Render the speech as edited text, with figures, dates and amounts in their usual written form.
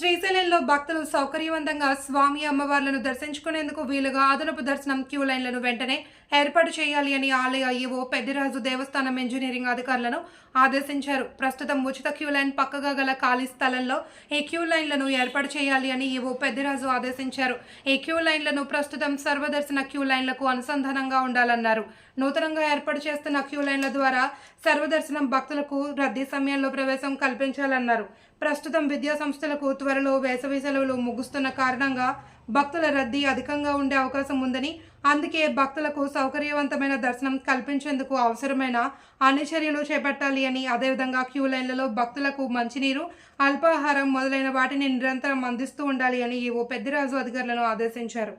శ్రీశైలంలో భక్తులు సౌకర్యవంతంగా స్వామి అమ్మవార్లను దర్శించుకునేందుకు వీలుగా అదనపు దర్శనం క్యూ లైన్లను వెంటనే ఏర్పాటు చేయాలి అని ఆలయ ఈవో పెద్దిరాజు దేవస్థానం ఇంజనీరింగ్ అధికారులను ఆదేశించారు. ప్రస్తుతం ఉచిత క్యూ లైన్ పక్కగా గల ఖాళీ స్థలంలో ఈ క్యూ లైన్లను ఏర్పాటు చేయాలి అని ఈవో పెద్దిరాజు ఆదేశించారు. ఈ క్యూ లైన్లను ప్రస్తుతం సర్వదర్శన క్యూ లైన్లకు అనుసంధానంగా ఉండాలన్నారు. నూతనంగా ఏర్పాటు చేస్తున్న క్యూ లైన్ల ద్వారా సర్వదర్శనం భక్తులకు రద్దీ సమయంలో ప్రవేశం కల్పించాలన్నారు. ప్రస్తుతం విద్యా సంస్థలకు త్వరలో వేసవి సెలవులు ముగుస్తున్న కారణంగా భక్తుల రద్దీ అధికంగా ఉండే అవకాశం ఉందని, అందుకే భక్తులకు సౌకర్యవంతమైన దర్శనం కల్పించేందుకు అవసరమైన అన్ని చర్యలు చేపట్టాలి అని, అదేవిధంగా క్యూ లైన్లలో భక్తులకు మంచినీరు, అల్పాహారం మొదలైన వాటిని నిరంతరం అందిస్తూ ఉండాలి అని ఈవో పెద్దిరాజు అధికారులను ఆదేశించారు.